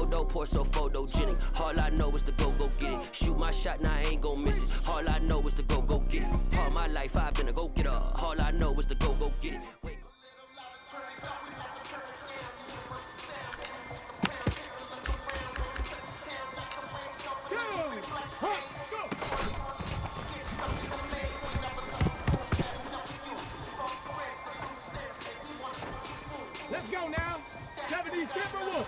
Photo, pour so photogenic. All I know is to go get it. Shoot my shot, now I ain't gon' miss it. All I know is to go get it. All my life I've been a go-getter. All I know is to go get it. Wake up. Let's go now. 70 Timberwolves.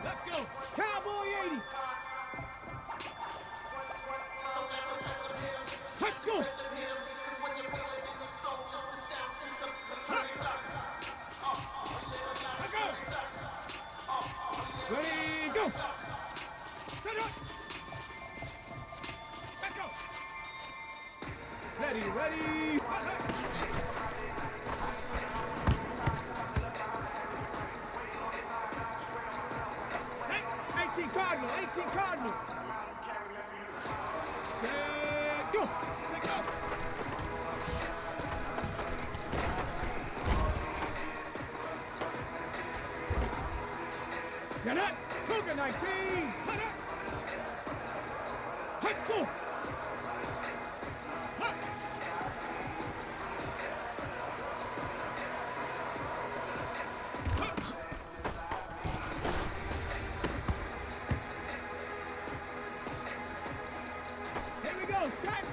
Let's go. Cowboy 80. Let's go. Ready, go! Set up! Let's go! Ready! Hey, 18 Cardinal! Set, go! Let's go! Get up! Cougar 19! Hut up! Hut go! Hut! Hut! Here we go! Start!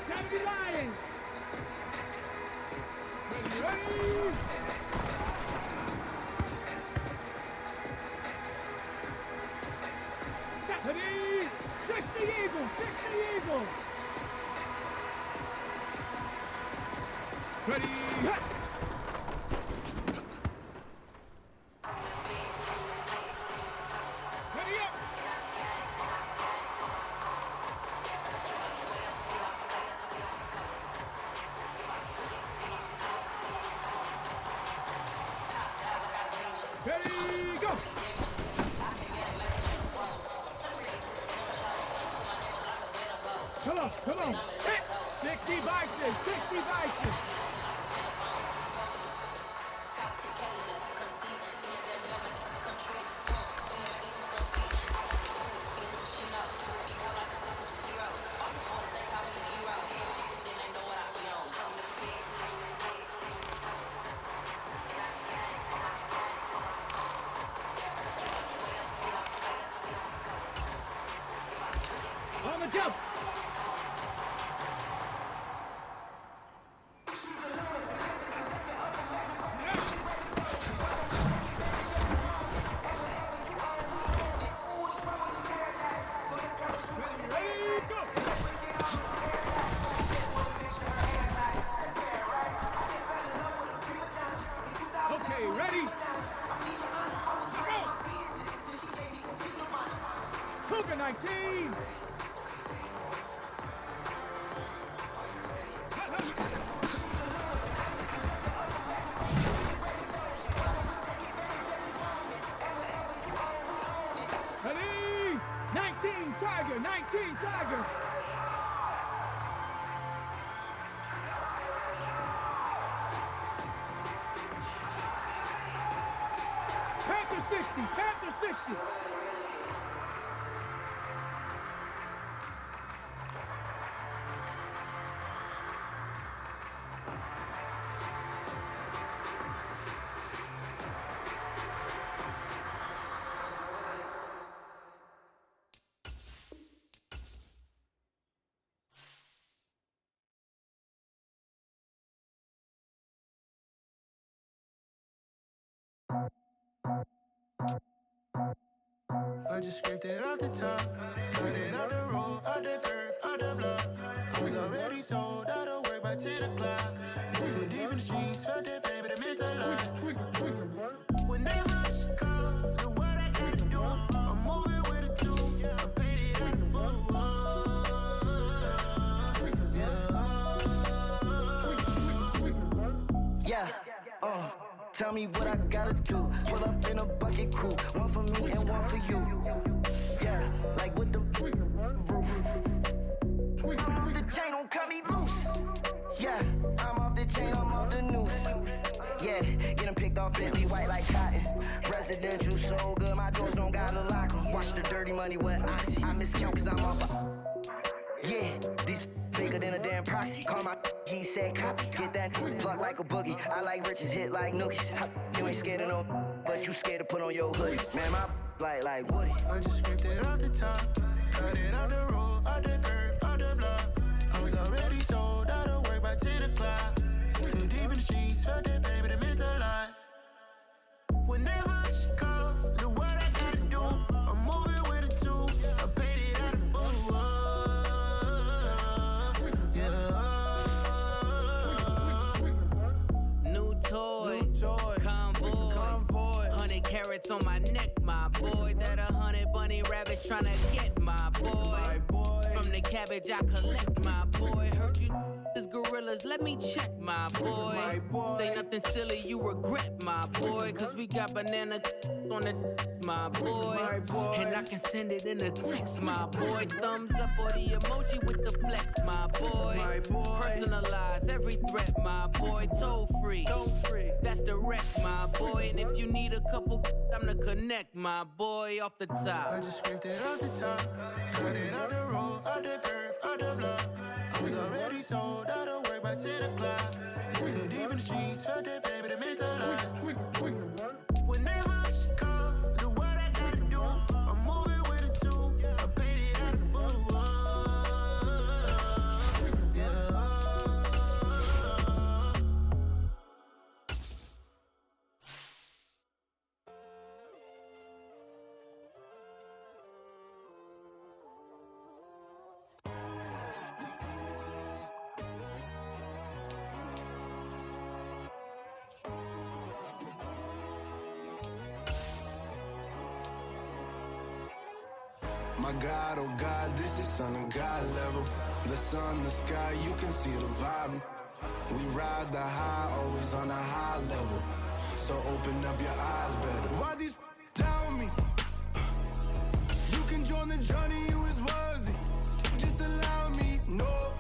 70 Lions! Ready! Ready! 60 Eagles! Ready! Hut! Ready up! Ready, go! Come on. 60 Bison. On the jump. Okay, ready? Go! Cougar 19! Ready? 19 Tiger! Panther 60! I just scraped it off the top, cut it off the road, off the curve, off the block. I was already sold out of work by 10 o'clock. Too deep in the streets, felt that pain, but it meant a lot. When they rush calls, look what I gotta do. I'm moving with a two, I'm painted like a fool. Yeah, tell me what I gotta do. Pull up in a bucket crew, one for me and one for you. Yeah, I'm off the chain, don't cut me loose. Yeah, I'm off the chain, I'm off the noose. Yeah, getting picked off Bentley white like cotton. Residential so good, my doors don't gotta lock 'em. Watch the dirty money with oxy. I miscount cause I'm off yeah, these bigger than a damn proxy. Call my he said copy. Get that plug like a boogie. I like riches, hit like nookies. You ain't scared of no, but you scared to put on your hoodie. Man, my like Woody. I just scraped it off the top, cut it off the road, off the curve, off the block. I was already sold out of work by 10 o'clock. Too deep in the streets, felt that baby, that meant a lot. Whenever she calls, know what I gotta do. I'm moving with a two, I paid it out of full. Yeah. New toys, convoys, 100 carats on my neck, my boy. That 100 bunny rabbits tryna get my boy. From the cabbage I collect, my boy. Heard you gorillas, let me check, my boy. Say nothing silly, you regret, my boy. Cause we got banana on the my boy. And I can send it in a text, my boy. Thumbs up or the emoji with the flex, my boy. Personalize every threat, my boy. Toll free, that's direct, my boy. And if you need a couple, I'm the connect, my boy. Off the top, I just scraped it off the top, cut it off the road, off the curve, off the block. I was already sold out of work by 10 o'clock. Too deep in the streets, felt that baby, that meant a lot. Whenever she calls, know what I gotta do. I'm moving with a two, I paid it out of full. Yeah. My God, oh God, this is son of God level. The sun, the sky, you can see the vibe. We ride the high, always on a high level. So open up your eyes better. Why these tell me? You can join the journey, you is worthy. Just allow me, no.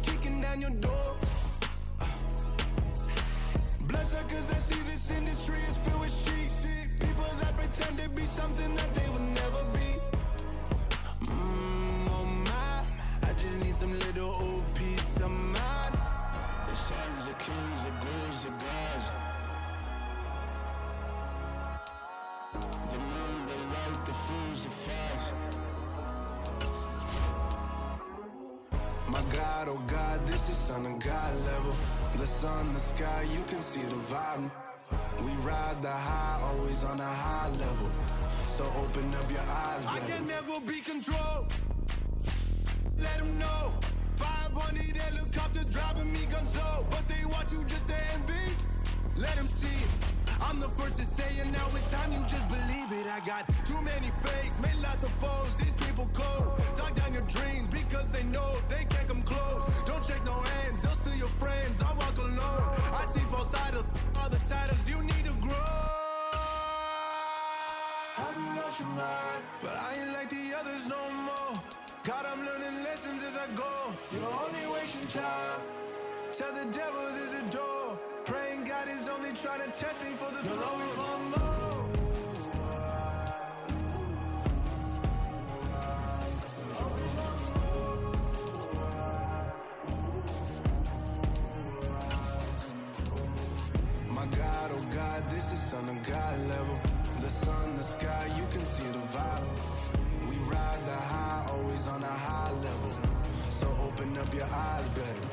Kicking down your door. Bloodsuckers, I see this industry is filled with sheep. People that pretend to be something that they will never be. Oh my, I just need some little old peace of mind. The sons of kings, the gurus of gods. The moon, the light, the fools, the facts. My God, oh God, this is son of God level. The sun, the sky, you can see the vibe. We ride the high, always on a high level. So open up your eyes, baby. I can never be controlled. Let them know. 500 helicopters driving me gonzo. But they want you just to envy. Let them see it. I'm the first to say it, now it's time you just believe it. I got too many fakes, made lots of foes. These people cold. Talk down your dreams because they know they can't come close. Don't check no hands, they'll steal your friends. I walk alone. I see false idols, all the titles you need to grow. Have you lost your mind? But I ain't like the others no more. God, I'm learning lessons as I go. You're only wasting time. Tell the devil there's a door. Praying God is only trying to test me for the throne. You'll always want more. My God, oh God, this is son of God level. The sun, the sky, you can see the vibe. We ride the high, always on a high level. So open up your eyes better.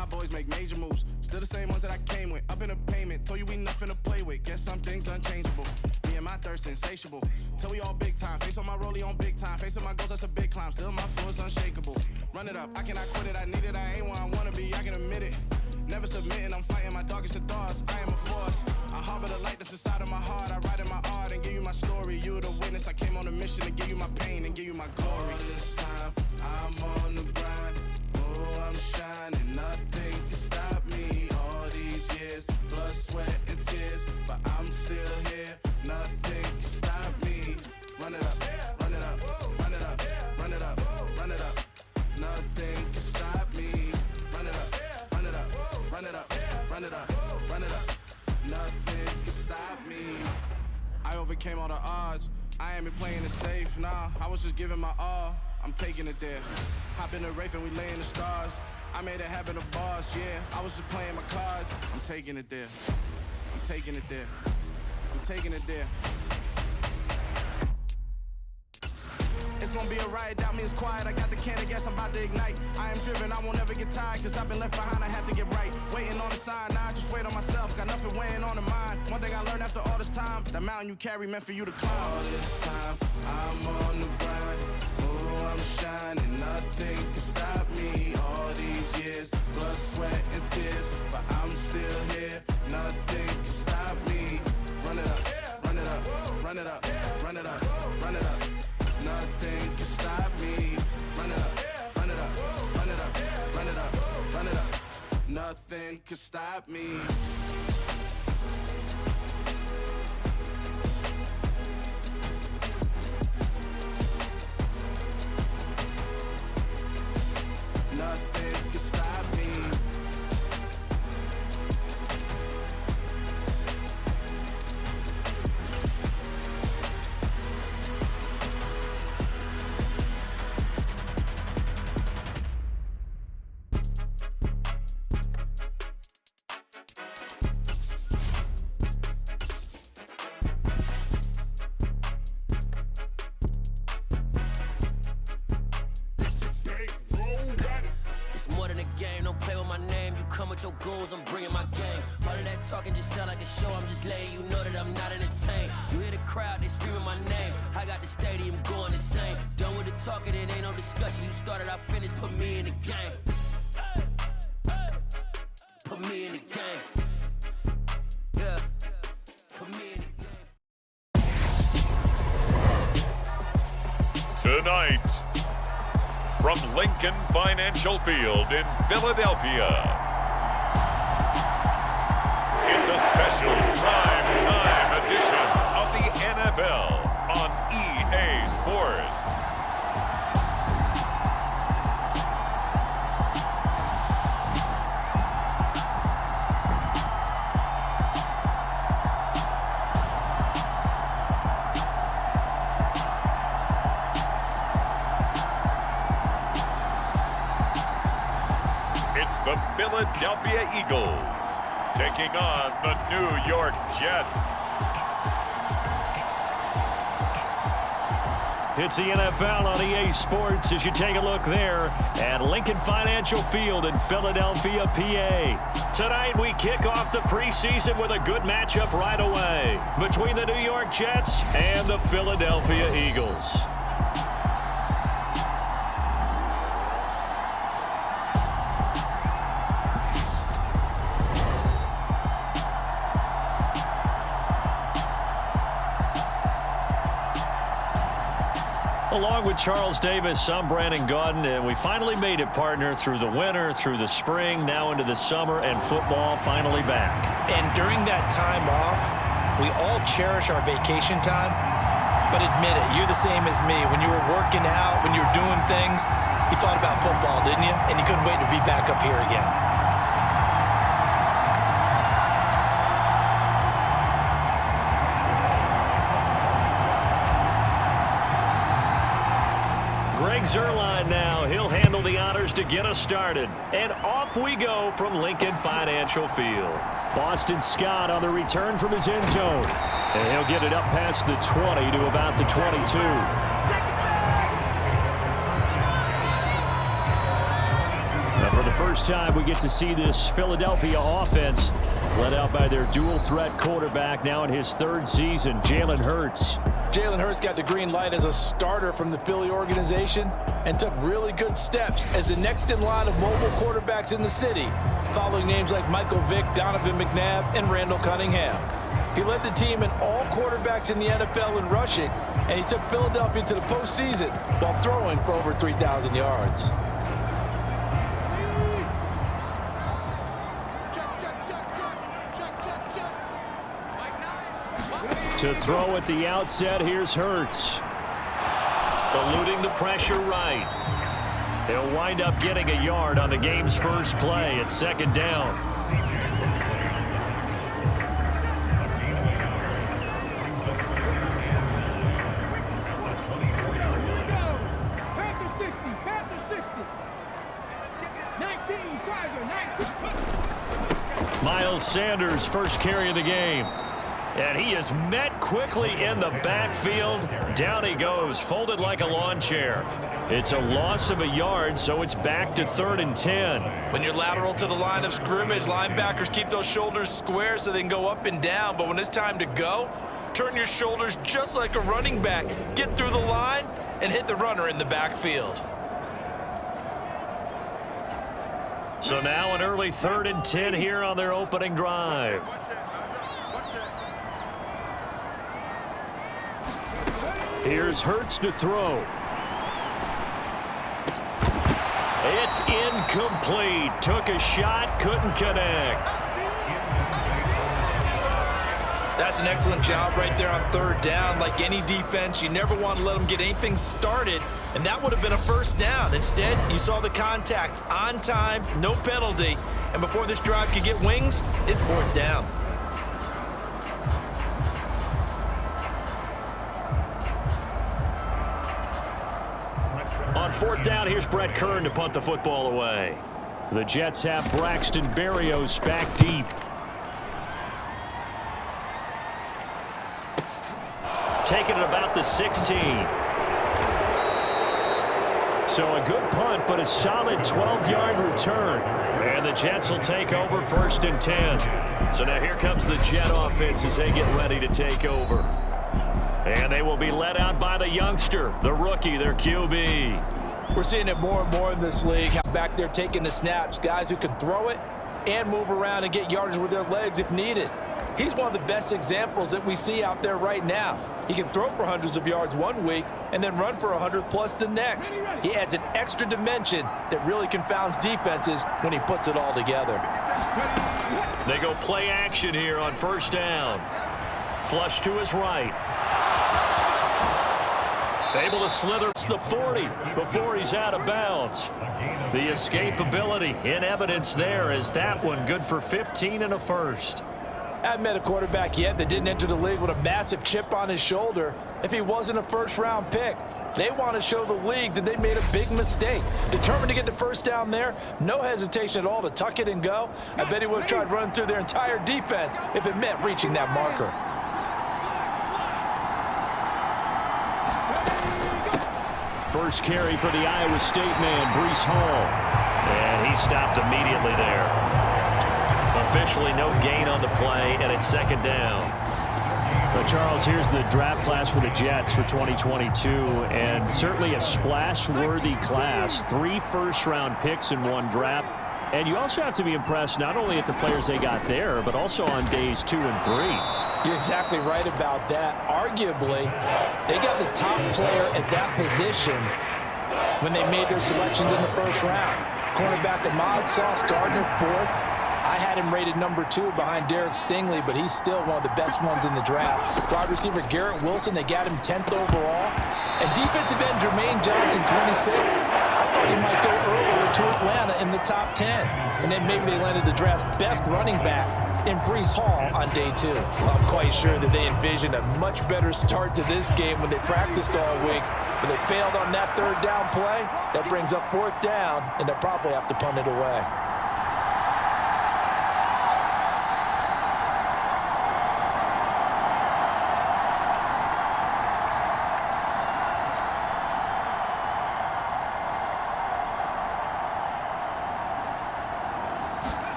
my boys make major moves. Still the same ones that I came with. Up in a payment, told you we nothing to play with. Guess some things unchangeable. Me and my thirst insatiable. Till we all big time. Face on my rollie on big time. Facing my goals, that's a big climb. Still my flow is unshakable. Run it up, I cannot quit it. I need it, I ain't where I wanna be, I can admit it. Never submitting, I'm fighting my darkest of thoughts. I am a force. I harbor the light that's inside of my heart. I write in my art and give you my story. You the witness. I came on a mission to give you my pain and give you my glory. All this time, I'm on the grind. Oh, I'm shining. Nothing can stop me. All these years, blood, sweat, and tears. But I'm still here. Nothing can stop me. Run it up, run it up, run it up, run it up, run it up. Nothing can stop me. Run it up, run it up, run it up, run it up, run it up. Nothing can stop me. I overcame all the odds. I ain't been playing it safe, nah. I was just giving my all. I'm taking it there. Hop in the Wraith and we lay in the stars. I made it happen to boss, yeah. I was just playing my cards. I'm taking it there. I'm taking it there. I'm taking it there. It's gonna be a riot, doubt me it's quiet. I got the can of gas, I'm about to ignite. I am driven, I won't ever get tired, cause I've been left behind, I have to get right. Waiting on the sign, now I just wait on myself. Got nothing weighing on the mind. One thing I learned after all this time, the mountain you carry meant for you to climb. All this time, I'm on the grind. Oh, I'm shining, nothing can stop me. All these years, blood, sweat, and tears. But I'm still here, nothing can stop me. Run it up, run it up, run it up, run it up, run it up. Nothing can stop me. Run it up, run it up, run it up, run it up, run it up. Nothing can stop me. Nothing can stop me. Your goals, I'm bringing my game. All of that talking just sound like a show. I'm just letting you know that I'm not entertained. You hear the crowd, they screaming my name. I got the stadium going insane. Done with the talking, it ain't no discussion. You started, I finished, put me in the game. Put me in the game. Yeah. Put me in the game. Tonight, from Lincoln Financial Field in Philadelphia, it's a special prime-time edition of the NFL on EA Sports. It's the Philadelphia Eagles taking on the New York Jets. It's the NFL on EA Sports as you take a look there at Lincoln Financial Field in Philadelphia, PA. Tonight we kick off the preseason with a good matchup right away between the New York Jets and the Philadelphia Eagles. Along with Charles Davis, I'm Brandon Gaudin, and we finally made it, partner, through the winter, through the spring, now into the summer, and football finally back. And during that time off, we all cherish our vacation time, but admit it, you're the same as me. When you were working out, when you were doing things, you thought about football, didn't you? And you couldn't wait to be back up here again. Greg Zuerlein now. He'll handle the honors to get us started. And off we go from Lincoln Financial Field. Boston Scott on the return from his end zone. And he'll get it up past the 20 to about the 22. Now for the first time we get to see this Philadelphia offense led out by their dual-threat quarterback now in his third season, Jalen Hurts. Jalen Hurts got the green light as a starter from the Philly organization and took really good steps as the next in line of mobile quarterbacks in the city, following names like Michael Vick, Donovan McNabb, and Randall Cunningham. He led the team in all quarterbacks in the NFL in rushing, and he took Philadelphia to the postseason while throwing for over 3,000 yards. To throw at the outset, here's Hurts. Eluding the pressure right. He'll wind up getting a yard on the game's first play at second down. Miles Sanders, first carry of the game. And he is met quickly in the backfield. Down he goes, folded like a lawn chair. It's a loss of a yard, so it's back to 3rd and 10. When you're lateral to the line of scrimmage, linebackers keep those shoulders square so they can go up and down. But when it's time to go, turn your shoulders just like a running back. Get through the line and hit the runner in the backfield. So now an early 3rd and 10 here on their opening drive. Here's Hurts to throw. It's incomplete. Took a shot, couldn't connect. That's an excellent job right there on 3rd down. Like any defense, you never want to let them get anything started, and that would have been a first down. Instead, you saw the contact on time, no penalty, and before this drive could get wings, it's 4th down. On 4th down, here's Brett Kern to punt the football away. The Jets have Braxton Berrios back deep. Taking it about the 16. So a good punt, but a solid 12-yard return. And the Jets will take over 1st and 10. So now here comes the Jet offense as they get ready to take over. And they will be led out by the youngster, the rookie, their QB. We're seeing it more and more in this league. Back there taking the snaps, guys who can throw it and move around and get yardage with their legs if needed. He's one of the best examples that we see out there right now. He can throw for hundreds of yards one week and then run for 100+ the next. He adds an extra dimension that really confounds defenses when he puts it all together. They go play action here on 1st down. Flush to his right. Able to slither the 40 before he's out of bounds. The escapability in evidence there as that one good for 15 and a first. I haven't met a quarterback yet that didn't enter the league with a massive chip on his shoulder if he wasn't a first-round pick. They want to show the league that they made a big mistake. Determined to get the first down there, no hesitation at all to tuck it and go. I bet he would have tried running through their entire defense if it meant reaching that marker. First carry for the Iowa State man, Breece Hall. And he stopped immediately there. Officially no gain on the play, and it's 2nd down. But Charles, here's the draft class for the Jets for 2022, and certainly a splash-worthy class. 3 first-round picks in 1 draft. And you also have to be impressed not only at the players they got there, but also on days 2 and 3. You're exactly right about that. Arguably, they got the top player at that position when they made their selections in the first round. Cornerback Ahmad Sauce Gardner, 4th. I had him rated number 2 behind Derek Stingley, but he's still one of the best ones in the draft. Wide receiver Garrett Wilson, they got him 10th overall. And defensive end Jermaine Johnson, 26. I thought he might go earlier to Atlanta in the top 10. And then maybe they landed the draft's best running back in Breece Hall on day 2. I'm quite sure that they envisioned a much better start to this game when they practiced all week. But they failed on that 3rd down play. That brings up 4th down, and they'll probably have to punt it away.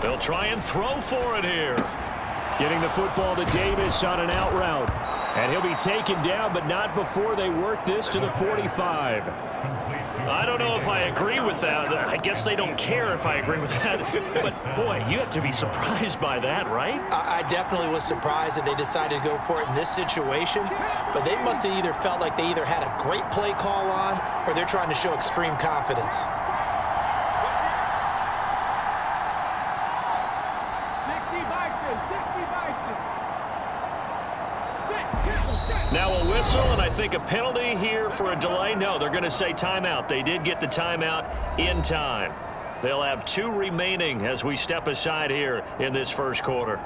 They'll try and throw for it here. Getting the football to Davis on an out route. And he'll be taken down, but not before they work this to the 45. I don't know if I agree with that. I guess they don't care if I agree with that. But, boy, you have to be surprised by that, right? I definitely was surprised that they decided to go for it in this situation. But they must have either felt like they either had a great play call on or they're trying to show extreme confidence. Now a whistle, and I think a penalty here for a delay. No, they're going to say timeout. They did get the timeout in time. They'll have 2 remaining as we step aside here in this first quarter.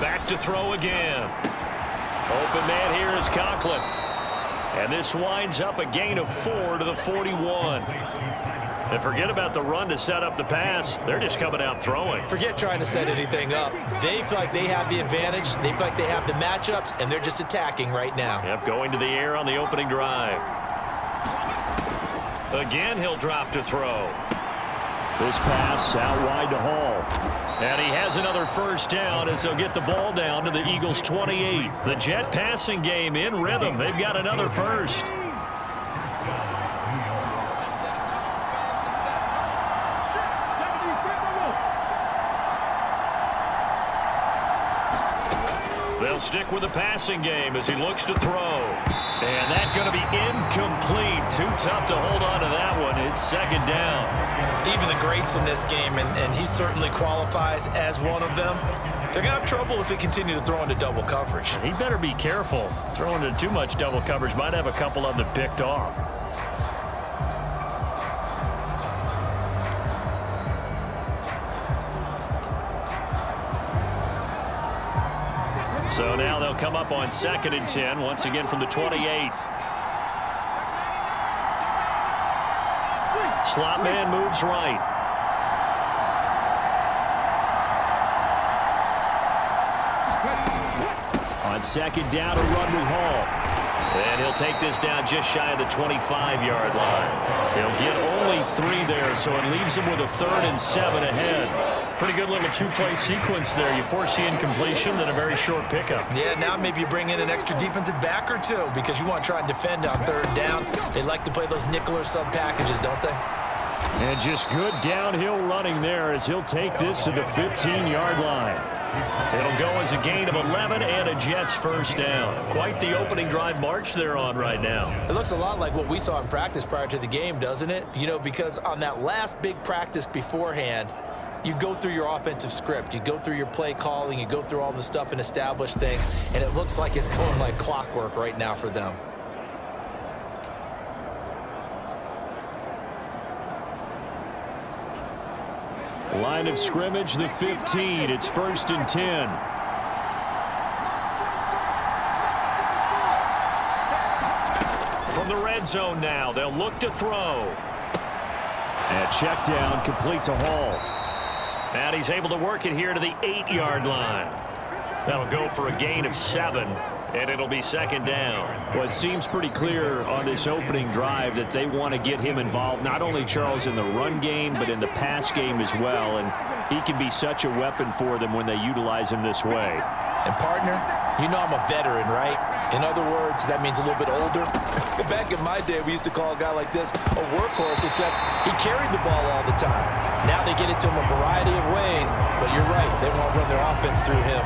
Back to throw again. Open man here is Conklin. And this winds up a gain of 4 to the 41. And forget about the run to set up the pass. They're just coming out throwing. Forget trying to set anything up. They feel like they have the advantage. They feel like they have the matchups, and they're just attacking right now. Yep, going to the air on the opening drive. Again, he'll drop to throw. This pass out wide to Hall. And he has another first down as they'll get the ball down to the Eagles' 28. The Jet passing game in rhythm. They've got another first. They'll stick with the passing game as he looks to throw. And that's going to be incomplete. Too tough to hold on to that one. It's second down. Even the greats in this game, and he certainly qualifies as one of them, they're going to have trouble if they continue to throw into double coverage. He better be careful. Throwing into too much double coverage might have a couple of them picked off. So now they'll come up on 2nd and 10, once again from the 28. Slot man moves right. On 2nd down, a run with Hall. And he'll take this down just shy of the 25-yard line. He'll get only 3 there, so it leaves him with a 3rd and 7 ahead. Pretty good little 2-play sequence there. You force the incompletion, then a very short pickup. Yeah, now maybe you bring in an extra defensive back or 2 because you want to try and defend on 3rd down. They like to play those nickel or sub packages, don't they? And just good downhill running there as he'll take this to the 15-yard line. It'll go as a gain of 11 and a Jets first down. Quite the opening drive march they're on right now. It looks a lot like what we saw in practice prior to the game, doesn't it? You know, because on that last big practice beforehand, you go through your offensive script. You go through your play calling. You go through all the stuff and establish things. And it looks like it's going like clockwork right now for them. Line of scrimmage, the 15. It's 1st and 10. From the red zone now, they'll look to throw. And check down, complete to Hall. And he's able to work it here to the 8-yard line. That'll go for a gain of 7. And it'll be 2nd down. Well, it seems pretty clear on this opening drive that they want to get him involved, not only, Charles, in the run game, but in the pass game as well. And he can be such a weapon for them when they utilize him this way. And, partner, you know I'm a veteran, right? In other words, that means a little bit older. Back in my day, we used to call a guy like this a workhorse, except he carried the ball all the time. Now they get it to him a variety of ways, but you're right, they want to run their offense through him.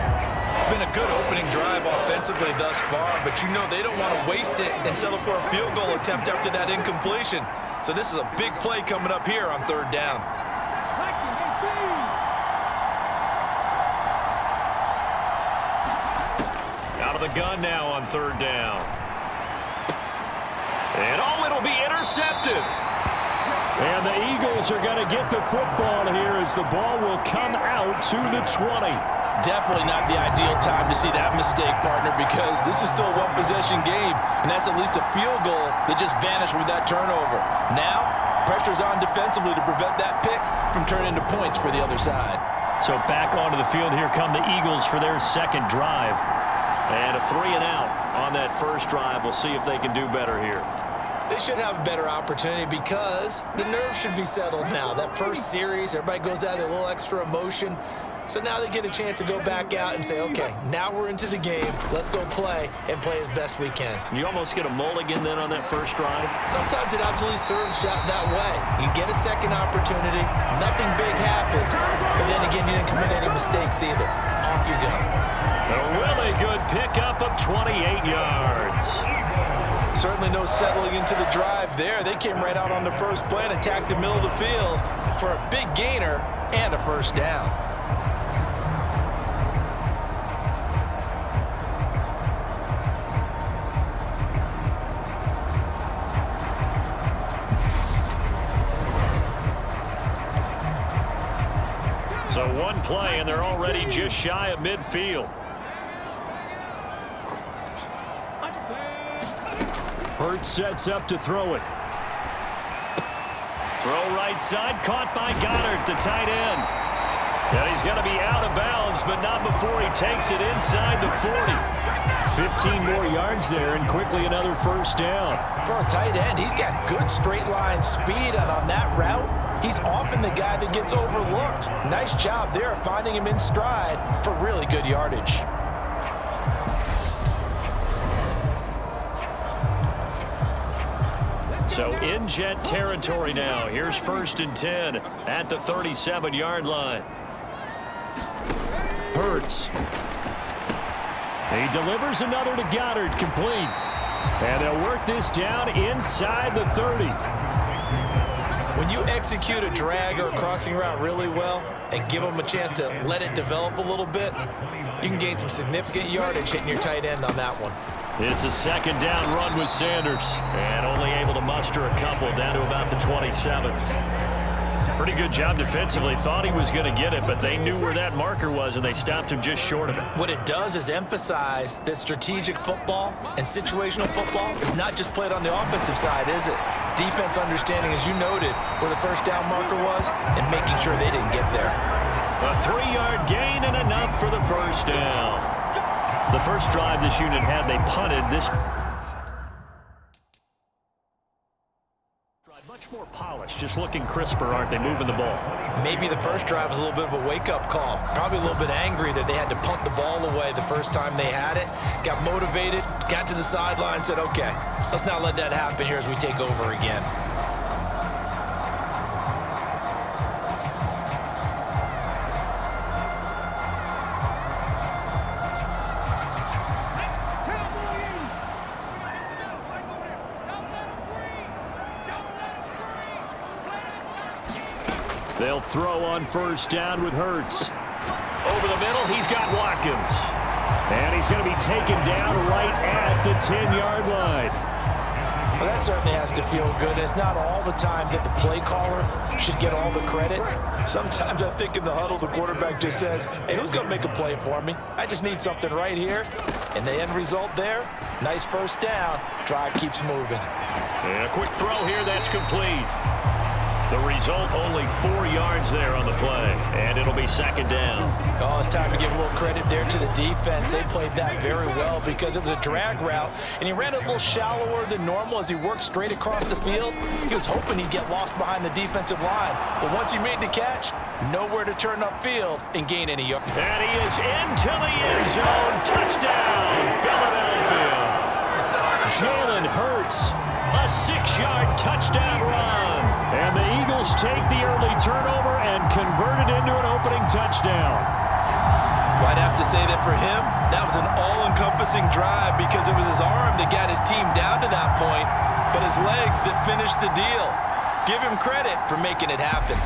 It's been a good opening drive offensively thus far, but you know they don't want to waste it and settle for a field goal attempt after that incompletion. So this is a big play coming up here on 3rd down. Out of the gun now on 3rd down. And it'll be intercepted. And the Eagles are going to get the football here as the ball will come out to the 20. Definitely not the ideal time to see that mistake, partner, because this is still a one-possession game, and that's at least a field goal that just vanished with that turnover. Now, pressure's on defensively to prevent that pick from turning into points for the other side. So back onto the field, here come the Eagles for their second drive. And a 3-and-out on that first drive. We'll see if they can do better here. They should have a better opportunity because the nerves should be settled now. That first series, everybody goes out with a little extra emotion. So now they get a chance to go back out and say, okay, now we're into the game. Let's go play and play as best we can. You almost get a mulligan then on that first drive? Sometimes it absolutely serves that way. You get a second opportunity. Nothing big happened. But then again, you didn't commit any mistakes either. Off you go. A really good pickup of 28 yards. Certainly no settling into the drive there. They came right out on the first play and attacked the middle of the field for a big gainer and a first down. So one play, and they're already just shy of midfield. Hurts sets up to throw it. Throw right side, caught by Goddard, the tight end. And he's going to be out of bounds, but not before he takes it inside the 40. 15 more yards there, and quickly another first down. For a tight end, he's got good straight line speed, and on that route, he's often the guy that gets overlooked. Nice job there of finding him in stride for really good yardage. So in Jet territory now. Here's 1st and 10 at the 37-yard line. Hurts. He delivers another to Goddard, complete. And they'll work this down inside the 30. When you execute a drag or a crossing route really well and give them a chance to let it develop a little bit, you can gain some significant yardage hitting your tight end on that one. It's a second down run with Sanders, and only able to muster a couple down to about the 27. Pretty good job defensively. Thought he was going to get it, but they knew where that marker was, and they stopped him just short of it. What it does is emphasize that strategic football and situational football is not just played on the offensive side, is it? Defense understanding, as you noted, where the first down marker was and making sure they didn't get there. A 3-yard gain and enough for the first down. The first drive this unit had, they punted. This much more polished, just looking crisper, aren't they, moving the ball? Maybe the first drive was a little bit of a wake-up call. Probably a little bit angry that they had to punt the ball away the first time they had it. Got motivated, got to the sideline, said, okay, let's not let that happen here as we take over again. They'll throw on first down with Hurts. Over the middle, he's got Watkins. And he's going to be taken down right at the 10-yard line. Well, that certainly has to feel good. It's not all the time that the play caller should get all the credit. Sometimes I think in the huddle, the quarterback just says, hey, who's going to make a play for me? I just need something right here. And the end result there, nice first down. Drive keeps moving. And a quick throw here, that's complete. The result, only 4 yards there on the play, and it'll be second down. Oh, it's time to give a little credit there to the defense. They played that very well because it was a drag route, and he ran it a little shallower than normal as he worked straight across the field. He was hoping he'd get lost behind the defensive line, but once he made the catch, nowhere to turn upfield and gain any yards. And he is into the end zone. Touchdown, Philadelphia. Jalen Hurts, a 6-yard touchdown run. And the Eagles take the early turnover and convert it into an opening touchdown. Well, I'd have to say that for him, that was an all-encompassing drive because it was his arm that got his team down to that point, but his legs that finished the deal. Give him credit for making it happen.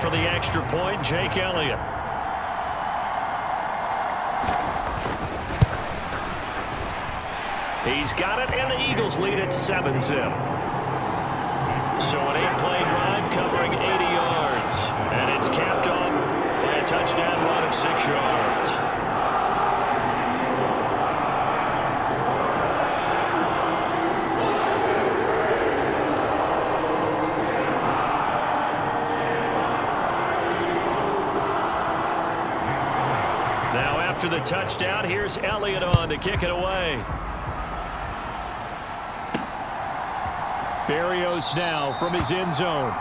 For the extra point, Jake Elliott. He's got it, and the Eagles lead at 7-0. So an 8-play drive covering 80 yards. And it's capped off touchdown run of 6 yards. Now after the touchdown, here's Elliott on to kick it away. Berrios now from his end zone.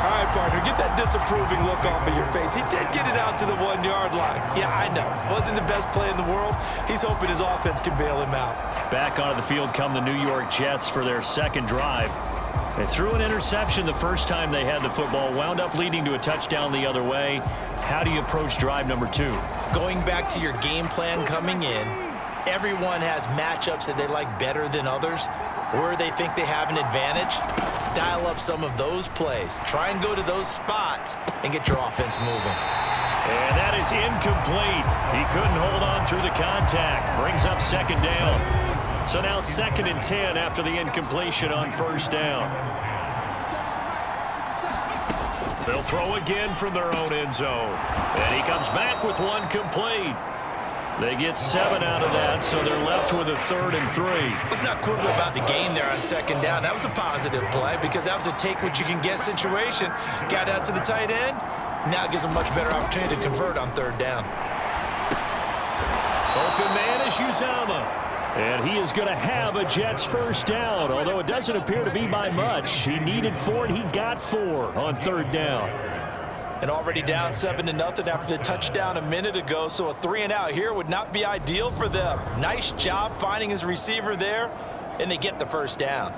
All right, partner, get that disapproving look off of your face. He did get it out to the 1-yard line. Yeah, I know. Wasn't the best play in the world. He's hoping his offense can bail him out. Back onto the field come the New York Jets for their second drive. They threw an interception the first time they had the football, wound up leading to a touchdown the other way. How do you approach drive number 2? Going back to your game plan coming in, everyone has matchups that they like better than others, where they think they have an advantage. Dial up some of those plays. Try and go to those spots and get your offense moving. And that is incomplete. He couldn't hold on through the contact. Brings up second down. So now 2nd and 10 after the incompletion on first down. They'll throw again from their own end zone. And he comes back with one complete. They get 7 out of that, so they're left with a 3rd and 3. Let's not quibble about the game there on second down. That was a positive play because that was a take-what-you-can-get situation. Got out to the tight end. Now it gives them much better opportunity to convert on 3rd down. Open man is Uzomah. And he is going to have a Jets first down, although it doesn't appear to be by much. He needed 4, and he got 4 on 3rd down. And already down 7-0 after the touchdown a minute ago, so a 3-and-out here would not be ideal for them. Nice job finding his receiver there, and they get the first down.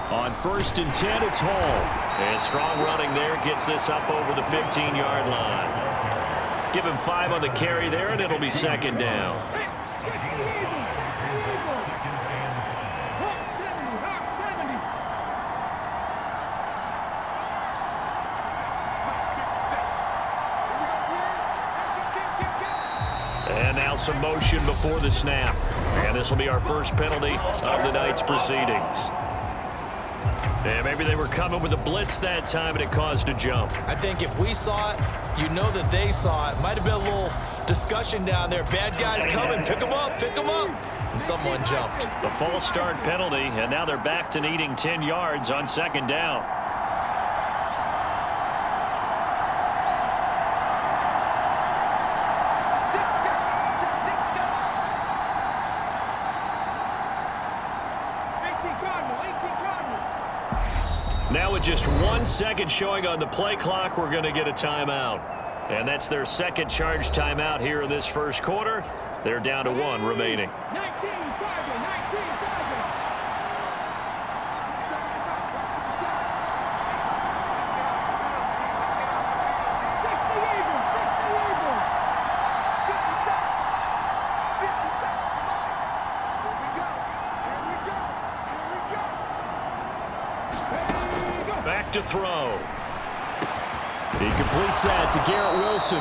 On 1st and 10, it's Hall. And strong running there gets this up over the 15-yard line. Give him 5 on the carry there, and it'll be 2nd down. And now some motion before the snap. And this will be our first penalty of the night's proceedings. And maybe they were coming with a blitz that time, and it caused a jump. I think if we saw it, you know that they saw it. Might have been a little discussion down there. Bad guys coming. Pick them up. Pick them up. And someone jumped. The false start penalty, and now they're back to needing 10 yards on 2nd down. Now with just 1 second showing on the play clock, we're going to get a timeout. And that's their second charge timeout here in this first quarter. They're down to 1 remaining. 19, Back to throw. He completes that to Garrett Wilson.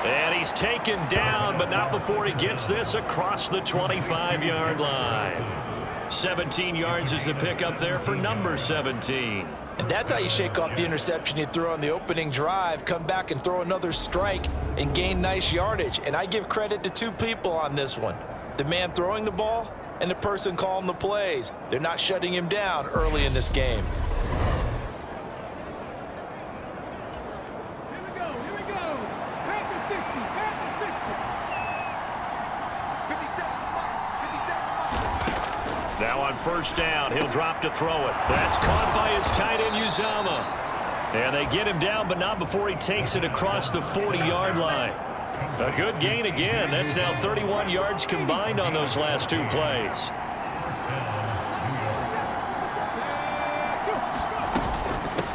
And he's taken down, but not before he gets this across the 25-yard line. 17 yards is the pickup there for number 17. And that's how you shake off the interception you threw on the opening drive, come back and throw another strike and gain nice yardage. And I give credit to 2 people on this one. The man throwing the ball and the person calling the plays. They're not shutting him down early in this game. Now on first down, he'll drop to throw it. That's caught by his tight end, Uzomah. And they get him down, but not before he takes it across the 40-yard line. A good gain again. That's now 31 yards combined on those last 2 plays.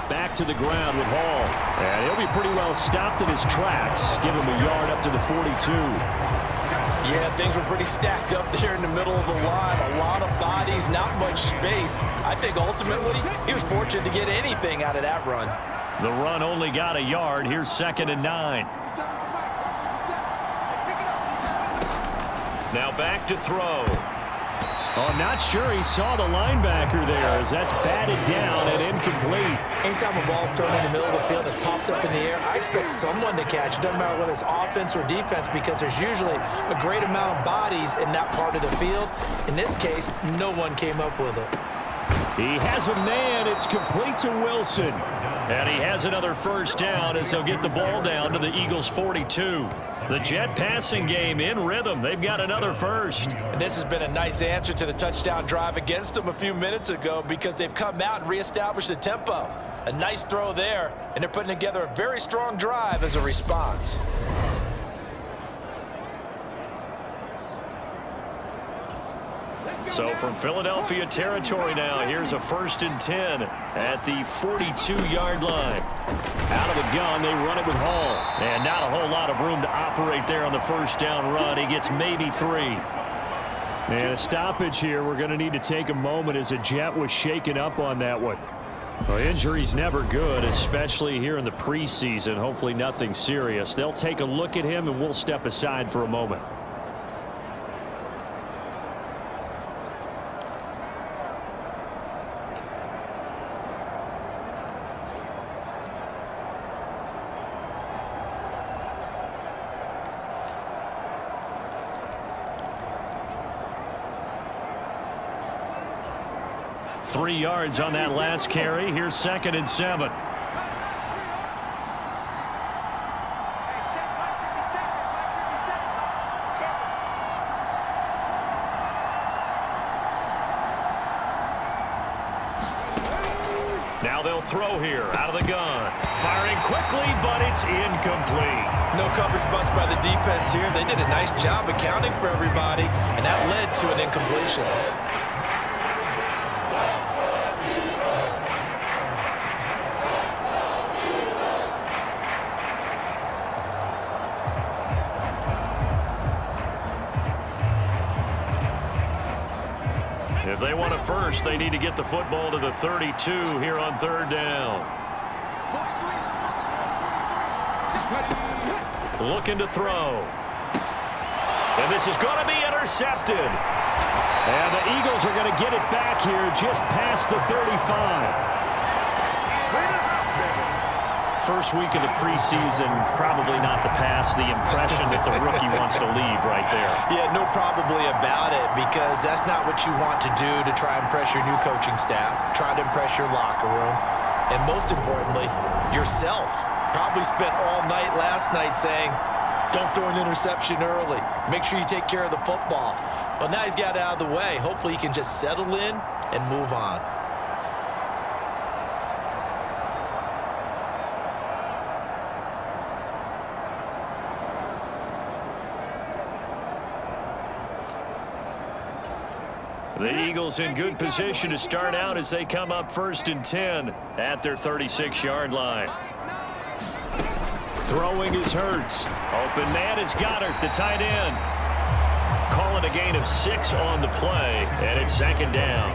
Back to the ground with Hall. And he'll be pretty well stopped in his tracks. Give him a yard up to the 42. Yeah, things were pretty stacked up there in the middle of the line. A lot of bodies, not much space. I think ultimately he was fortunate to get anything out of that run. The run only got a yard. Here's 2nd and 9. Now back to throw. Oh, I'm not sure he saw the linebacker there as that's batted down and incomplete. Anytime a ball's thrown in the middle of the field that's popped up in the air, I expect someone to catch. It doesn't matter whether it's offense or defense because there's usually a great amount of bodies in that part of the field. In this case, no one came up with it. He has a man. It's complete to Wilson. And he has another first down as he'll get the ball down to the Eagles' 42. The Jet passing game in rhythm. They've got another first. And this has been a nice answer to the touchdown drive against them a few minutes ago because they've come out and reestablished the tempo. A nice throw there, and they're putting together a very strong drive as a response. So from Philadelphia territory now, here's a 1st and 10 at the 42-yard line. Out of the gun, they run it with Hall. And not a whole lot of room to operate there on the first down run. He gets maybe 3. And a stoppage here. We're going to need to take a moment as a Jet was shaken up on that one. Well, injury's never good, especially here in the preseason. Hopefully nothing serious. They'll take a look at him, and we'll step aside for a moment. Three yards on that last carry. Here's 2nd and 7. Now they'll throw here out of the gun. Firing quickly, but it's incomplete. No coverage bust by the defense here. They did a nice job accounting for everybody, and that led to an incompletion. If they want a first, they need to get the football to the 32 here on 3rd down. Looking to throw. And this is going to be intercepted. And the Eagles are going to get it back here just past the 35. First week of the preseason, probably not the pass, the impression that the rookie wants to leave right there. Yeah, no probably about it because that's not what you want to do to try and impress your new coaching staff, try to impress your locker room, and most importantly, yourself. Probably spent all night last night saying, don't throw an interception early. Make sure you take care of the football. Well, now he's got it out of the way. Hopefully he can just settle in and move on. The Eagles in good position to start out as they come up 1st and 10 at their 36-yard line. Throwing is Hurts. Open man is Goddard, the tight end. Calling a gain of 6 on the play, and it's 2nd down.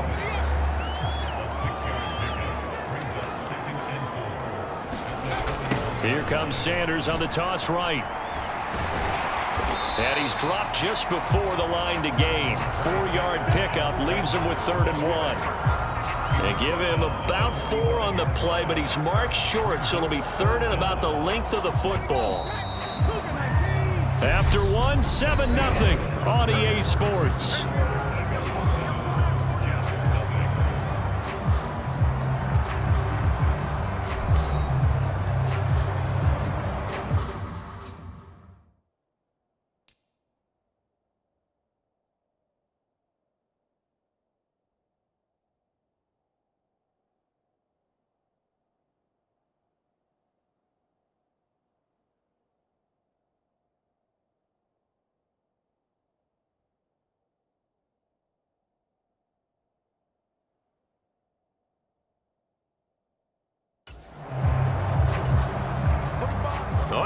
Here comes Sanders on the toss right. And he's dropped just before the line to gain. 4-yard pickup leaves him with 3rd and 1. They give him about 4 on the play, but he's marked short, so it'll be 3rd and about the length of the football. After 1, 7-0 on EA Sports.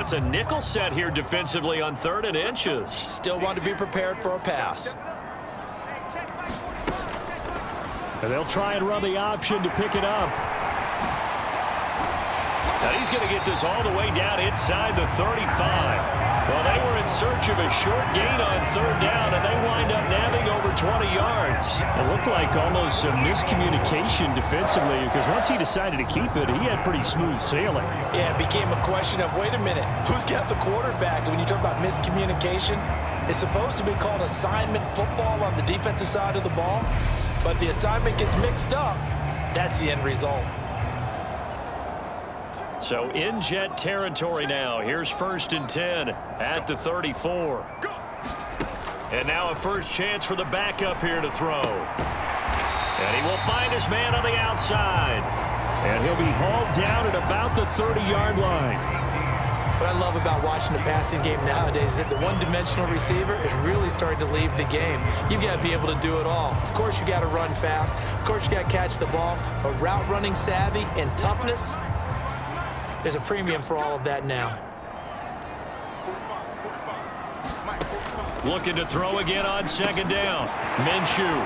It's a nickel set here defensively on 3rd and inches. Still want to be prepared for a pass. And they'll try and run the option to pick it up. Now he's going to get this all the way down inside the 35. Well, they were in search of a short gain on 3rd down, and they wind up nabbing over 20 yards. It looked like almost some miscommunication defensively, because once he decided to keep it, he had pretty smooth sailing. Yeah, it became a question of, wait a minute, who's got the quarterback? And when you talk about miscommunication, it's supposed to be called assignment football on the defensive side of the ball, but the assignment gets mixed up. That's the end result. So in Jet territory now. Here's 1st and 10 at the 34. And now a first chance for the backup here to throw. And he will find his man on the outside. And he'll be hauled down at about the 30-yard line. What I love about watching the passing game nowadays is that the one-dimensional receiver is really starting to leave the game. You've got to be able to do it all. Of course, you got to run fast. Of course, you got to catch the ball. A route running savvy and toughness, there's a premium for all of that now. Looking to throw again on 2nd down. Minshew.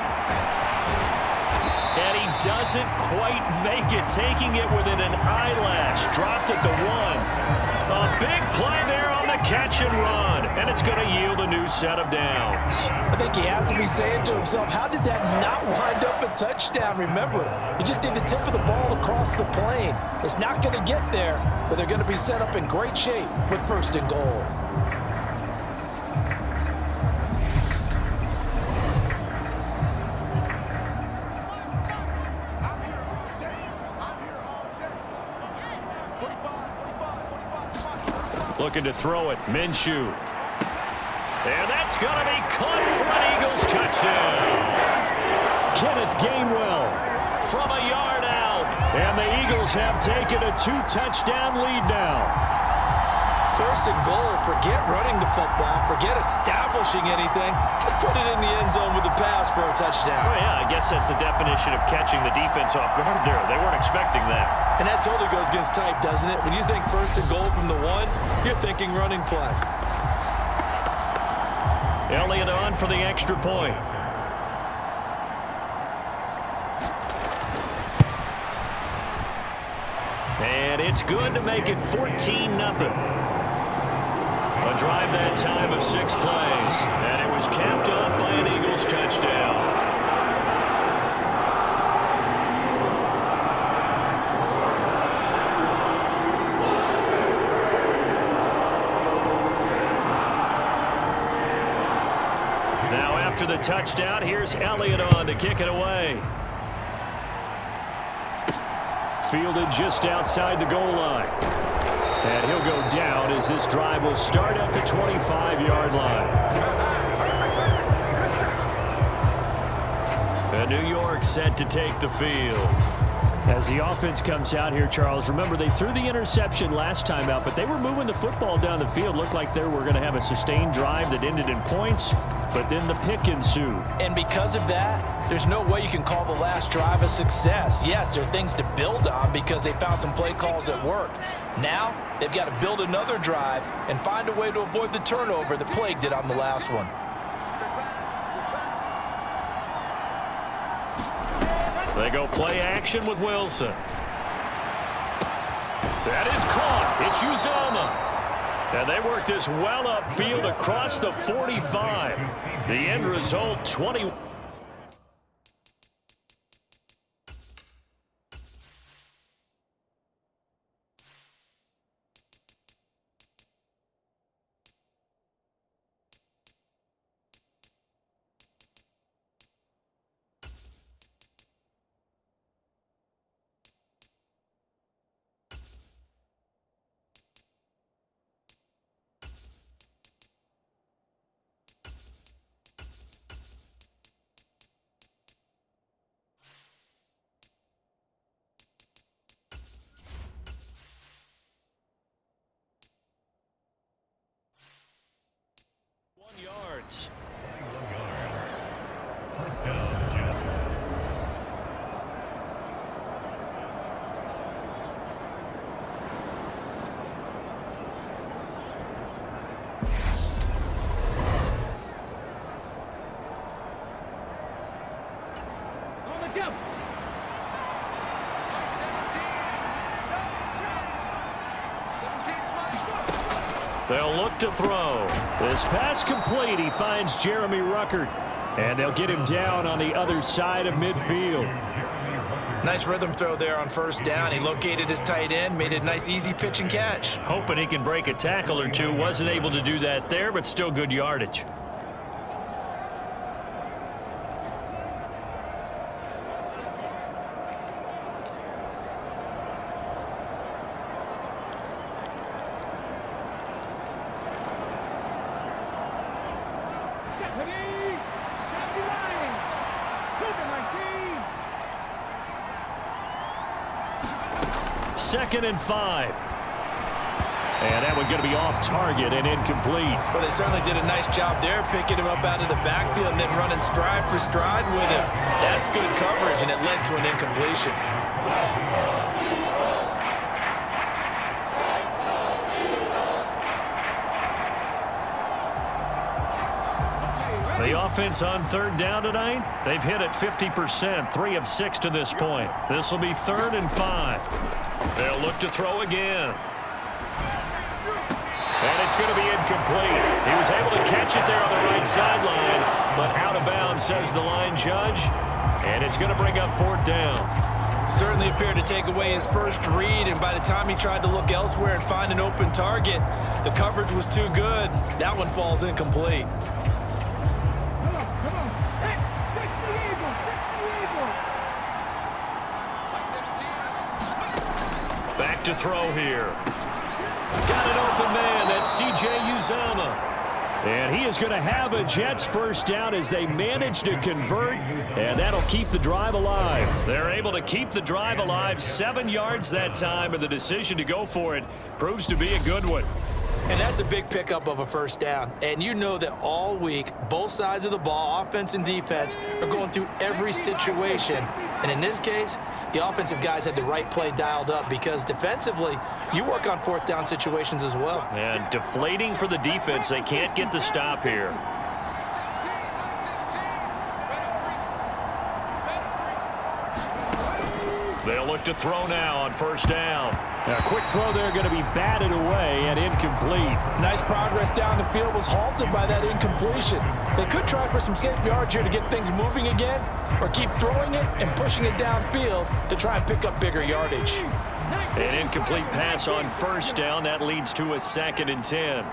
And he doesn't quite make it, taking it within an eyelash. Dropped at the 1. A big play there on the catch and run, and it's going to yield a new set of downs. I think he has to be saying to himself, how did that not wind up a touchdown? Remember, you just need the tip of the ball across the plane. It's not going to get there, but they're going to be set up in great shape with 1st and goal. Looking to throw it, Minshew. And that's going to be caught for an Eagles touchdown. Kenneth Gainwell From a yard out. And the Eagles have taken a 2-touchdown lead now. 1st and goal, forget running the football, forget establishing anything. Just put it in the end zone with the pass for a touchdown. Oh, yeah, I guess that's the definition of catching the defense off guard there. They weren't expecting that. And that totally goes against type, doesn't it? When you think 1st and goal from the 1, you're thinking running play. Elliott on for the extra point. And it's good to make it 14-0. A drive that time of 6 plays. And it was capped off by an Eagles touchdown. Now after the touchdown, here's Elliott on to kick it away. Fielded just outside the goal line. And he'll go down as this drive will start at the 25-yard line. And New York set to take the field. As the offense comes out here, Charles, remember they threw the interception last time out, but they were moving the football down the field. Looked like they were going to have a sustained drive that ended in points, but then the pick ensued. And because of that, there's no way you can call the last drive a success. Yes, there are things to build on because they found some play calls that worked. Now, they've got to build another drive and find a way to avoid the turnover that plagued it on the last one. They go play action with Wilson. That is caught. It's Uzomah. And they work this well upfield across the 45. The end result, 20. They'll look to throw. This pass complete. He finds Jeremy Ruckert. And they'll get him down on the other side of midfield. Nice rhythm throw there on first down. He located his tight end, made it a nice easy pitch and catch. Hoping he can break a tackle or two. Wasn't able to do that there, but still good yardage. Second and 5. And that one going to be off target and incomplete. Well, they certainly did a nice job there, picking him up out of the backfield and then running stride for stride with him. That's good coverage, and it led to an incompletion. The offense on third down tonight, they've hit it 50%, 3 of 6 to this point. This will be 3rd and 5. They'll look to throw again. And it's going to be incomplete. He was able to catch it there on the right sideline, but out of bounds, says the line judge. And it's going to bring up 4th down. Certainly appeared to take away his first read, and by the time he tried to look elsewhere and find an open target, the coverage was too good. That one falls incomplete. Back to throw here. Got an open man. That's C.J. Uzomah. And he is going to have a Jets first down as they manage to convert, and that'll keep the drive alive. They're able to keep the drive alive, 7 yards that time, and the decision to go for it proves to be a good one. And that's a big pickup of a first down. And you know that all week, both sides of the ball, offense and defense, are going through every situation. And in this case, the offensive guys had the right play dialed up because defensively, you work on 4th down situations as well. And deflating for the defense. They can't get the stop here. They'll look to throw now on first down. Now, a quick throw there going to be batted away and incomplete. Nice progress down the field was halted by that incompletion. They could try for some safe yards here to get things moving again, or keep throwing it and pushing it downfield to try and pick up bigger yardage. An incomplete pass on first down. That leads to a 2nd and 10.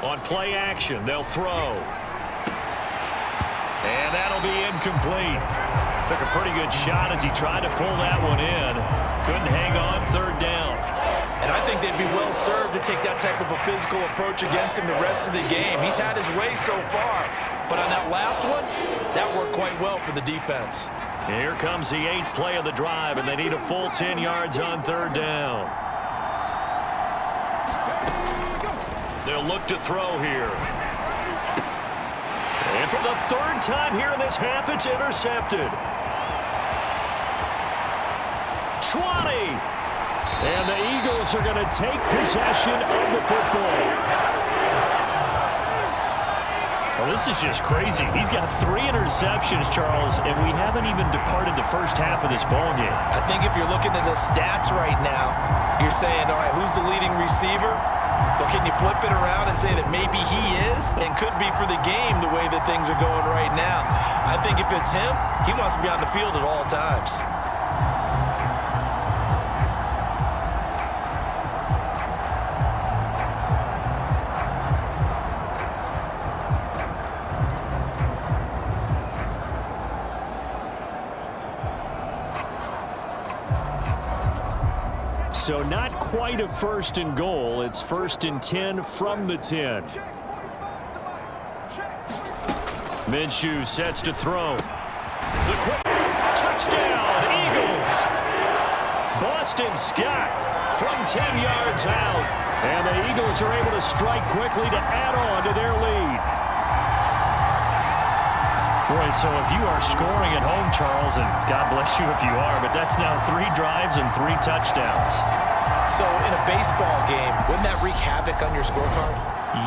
On play action, they'll throw. And that'll be incomplete. Took a pretty good shot as he tried to pull that one in. Couldn't hang on 3rd down. And I think they'd be well served to take that type of a physical approach against him the rest of the game. He's had his way so far, but on that last one, that worked quite well for the defense. Here comes the 8th play of the drive, and they need a full 10 yards on 3rd down. They'll look to throw here. And for the 3rd time here in this half, it's intercepted. 20. And the Eagles are going to take possession of the football. Well, this is just crazy. He's got 3 interceptions, Charles, and we haven't even departed the first half of this ball game. I think if you're looking at the stats right now, you're saying, all right, who's the leading receiver? Well, can you flip it around and say that maybe he is and could be for the game the way that things are going right now? I think if it's him, he wants to be on the field at all times. So not quite a 1st and goal. It's 1st and 10 from the 10. Minshew sets to throw. The quick touchdown, Eagles. Boston Scott from 10 yards out. And the Eagles are able to strike quickly to add on to their lead. Boy, so if you are scoring at home, Charles, and God bless you if you are, but that's now 3 drives and 3 touchdowns. So in a baseball game, wouldn't that wreak havoc on your scorecard?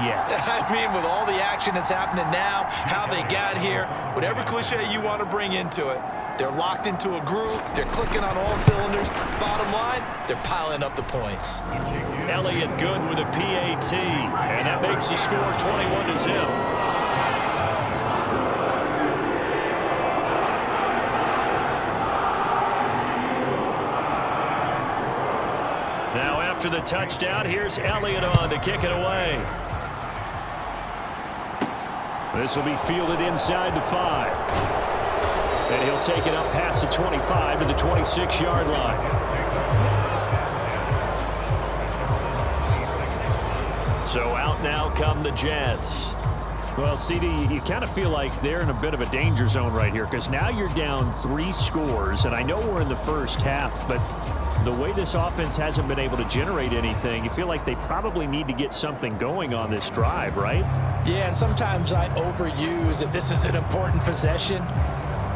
Yes. I mean, with all the action that's happening now, how they got here, whatever cliche you want to bring into it, They're locked into a groove. They're clicking on all cylinders. Bottom line, they're piling up the points. Elliott good with a PAT, and that makes the score 21-0. Now after the touchdown, here's Elliott on to kick it away. This will be fielded inside the 5. And he'll take it up past the 25 to the 26-yard line. So out now come the Jets. Well, CD, you kind of feel like they're in a bit of a danger zone right here because now you're down 3 scores, and I know we're in the first half, but the way this offense hasn't been able to generate anything, you feel like they probably need to get something going on this drive, right? Yeah, and sometimes I overuse that this is an important possession.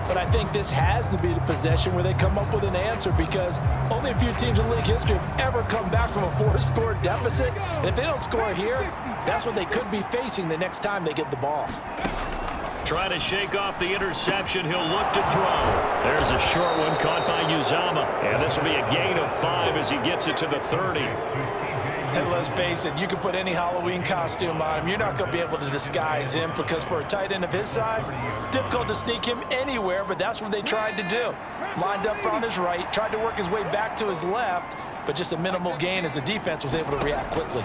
But I think this has to be the possession where they come up with an answer because only a few teams in league history have ever come back from a 4-score deficit. And if they don't score here, that's what they could be facing the next time they get the ball. Trying to shake off the interception. He'll look to throw. There's a short one caught by Uzama. And this will be a gain of 5 as he gets it to the 30. And let's face it, you can put any Halloween costume on him. You're not going to be able to disguise him because for a tight end of his size, difficult to sneak him anywhere, but that's what they tried to do. Lined up on his right, tried to work his way back to his left, but just a minimal gain as the defense was able to react quickly.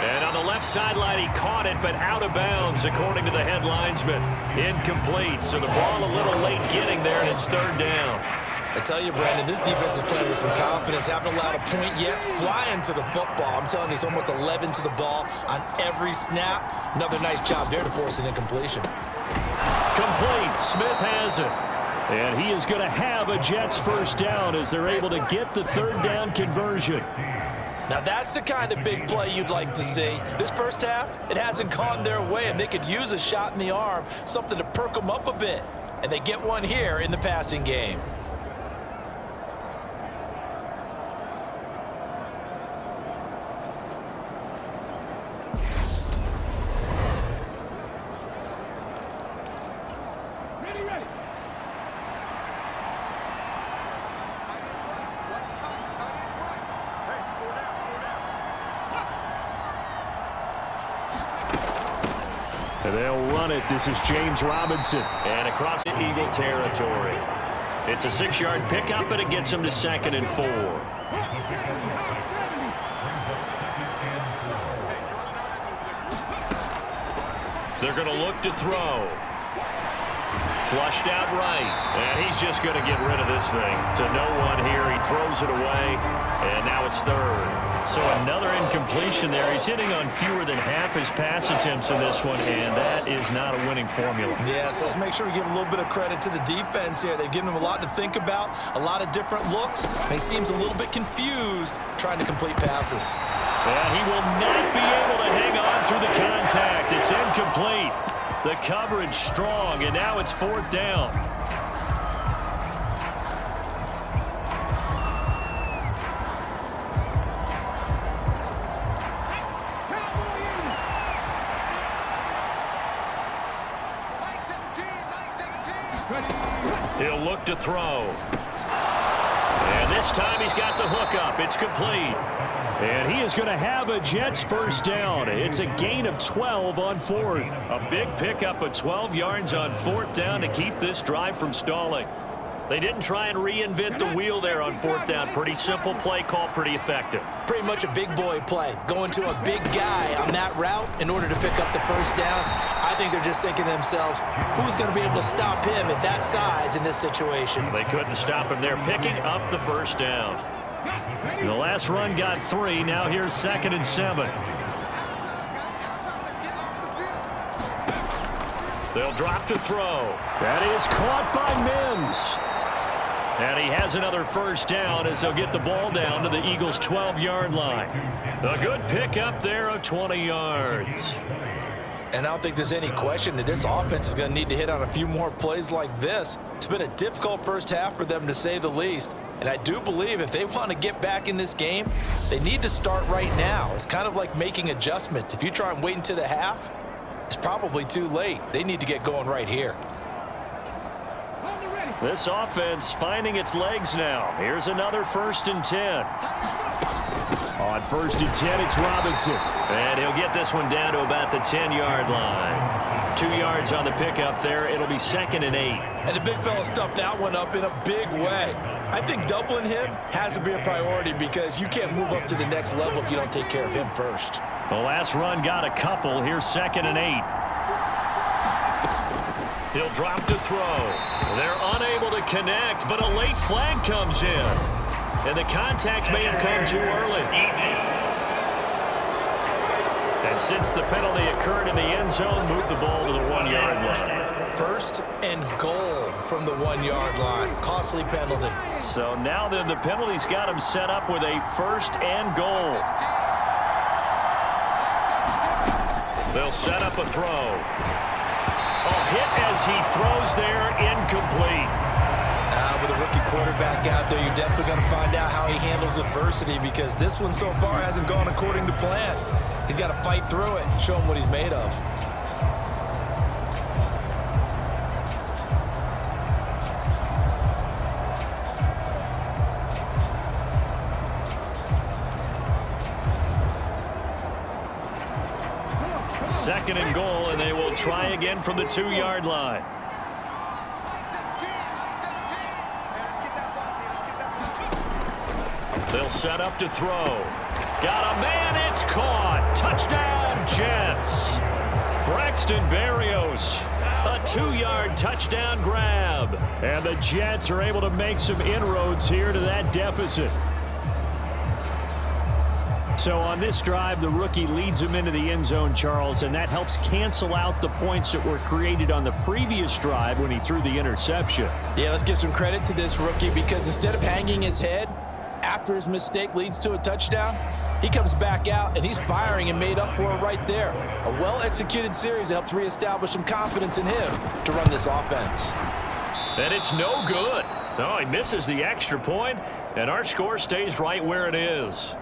And on the left sideline, he caught it, but out of bounds, according to the head linesman. Incomplete, so the ball a little late getting there, and it's 3rd down. I tell you, Brandon, this defense is playing with some confidence. Haven't allowed a point yet. Flying to the football. I'm telling you, it's almost 11 to the ball on every snap. Another nice job there to force an incompletion. Complete. Smith has it. And he is going to have a Jets first down as they're able to get the 3rd down conversion. Now, that's the kind of big play you'd like to see. This first half, it hasn't gone their way, and they could use a shot in the arm, something to perk them up a bit. And they get one here in the passing game. They'll run it. This is James Robinson. And across the Eagle territory. It's a 6-yard pickup, and it gets him to 2nd and 4. They're going to look to throw. Flushed out right. And he's just going to get rid of this thing. To no one here. He throws it away. And now it's 3rd. So another incompletion there. He's hitting on fewer than half his pass attempts in this one, and that is not a winning formula. Yes, let's make sure we give a little bit of credit to the defense here. They've given him a lot to think about, a lot of different looks. And he seems a little bit confused trying to complete passes. And he will not be able to hang on through the contact. It's incomplete. The coverage strong, and now it's 4th down. He'll look to throw. And this time he's got the hook up. It's complete. And he is going to have a Jets first down. It's a gain of 12 on 4th. A big pickup of 12 yards on 4th down to keep this drive from stalling. They didn't try and reinvent the wheel there on 4th down. Pretty simple play call, pretty effective. Pretty much a big boy play. Going to a big guy on that route in order to pick up the first down. I think they're just thinking to themselves, who's going to be able to stop him at that size in this situation? They couldn't stop him there, picking up the first down. The last run got 3. Now here's 2nd and 7. They'll drop to throw. That is caught by Mims. And he has another first down as they'll get the ball down to the Eagles' 12-yard line. A good pickup there of 20 yards. And I don't think there's any question that this offense is going to need to hit on a few more plays like this. It's been a difficult first half for them, to say the least. And I do believe if they want to get back in this game, they need to start right now. It's kind of like making adjustments. If you try and wait until the half, It's probably too late. They need to get going right here. This offense finding its legs now. Here's another 1st and 10. On 1st and 10, it's Robinson. And he'll get this one down to about the 10-yard line. 2 yards on the pickup there. It'll be 2nd and 8. And the big fella stuffed that one up in a big way. I think doubling him has to be a priority because you can't move up to the next level if you don't take care of him first. The last run got a couple. Here's 2nd and 8. He'll drop to throw. They're unable to connect, but a late flag comes in. And the contact may have come too early. And since the penalty occurred in the end zone, move the ball to the 1-yard line. 1st and goal from the 1-yard line. Costly penalty. So now then the penalty's got him set up with a 1st and goal. They'll set up a throw. Hit as he throws there, incomplete. With a rookie quarterback out there, you're definitely going to find out how he handles adversity because this one so far hasn't gone according to plan. He's got to fight through it and show him what he's made of. Second and goal, and they will try again from the 2-yard line. They'll set up to throw. Got a man, it's caught. Touchdown, Jets. Braxton Berrios, a 2-yard touchdown grab. And the Jets are able to make some inroads here to that deficit. So on this drive, the rookie leads him into the end zone, Charles, and that helps cancel out the points that were created on the previous drive when he threw the interception. Yeah, let's give some credit to this rookie because instead of hanging his head after his mistake leads to a touchdown, he comes back out and he's firing and made up for it right there. A well-executed series that helps reestablish some confidence in him to run this offense. And it's no good. No, he misses the extra point, and our score stays right where it is.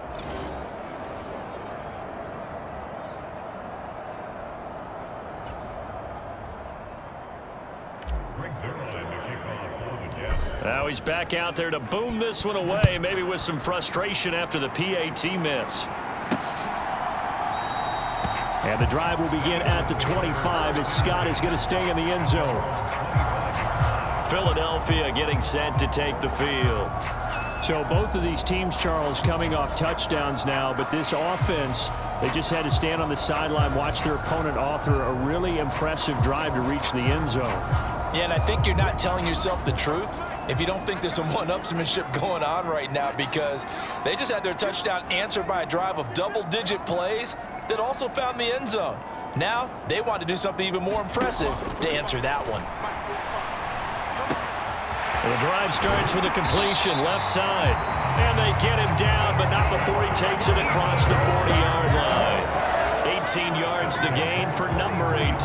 Now he's back out there to boom this one away, maybe with some frustration after the PAT miss. And the drive will begin at the 25 as Scott is going to stay in the end zone. Philadelphia getting set to take the field. So both of these teams, Charles, coming off touchdowns now, but this offense, they just had to stand on the sideline, watch their opponent author a really impressive drive to reach the end zone. Yeah, and I think you're not telling yourself the truth if you don't think there's some one-upsmanship going on right now because they just had their touchdown answered by a drive of double-digit plays that also found the end zone. Now they want to do something even more impressive to answer that one. The drive starts with a completion left side, and they get him down, but not before he takes it across the 40-yard line. 18 yards the gain for number 18.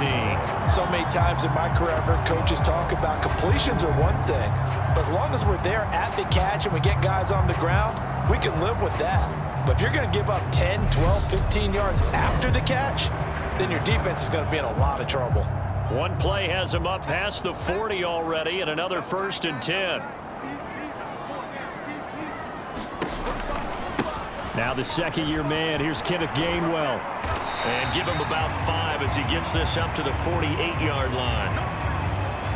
So many times in my career, I've heard coaches talk about completions are one thing, but as long as we're there at the catch and we get guys on the ground, we can live with that. But if you're going to give up 10, 12, 15 yards after the catch, then your defense is going to be in a lot of trouble. One play has him up past the 40 already, and another 1st and 10. Now the second-year man. Here's Kenneth Gainwell. And give him about 5 as he gets this up to the 48-yard line.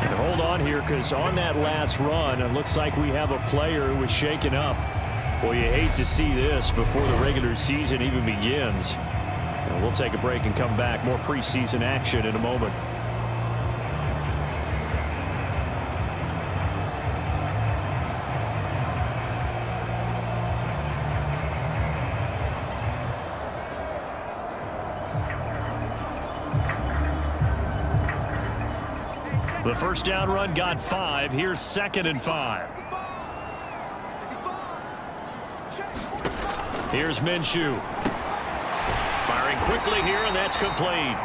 And hold on here, because on that last run, it looks like we have a player who was shaken up. Well, you hate to see this before the regular season even begins. And we'll take a break and come back. More preseason action in a moment. The first down run got 5. Here's 2nd and 5. Here's Minshew. Firing quickly here, and that's complete.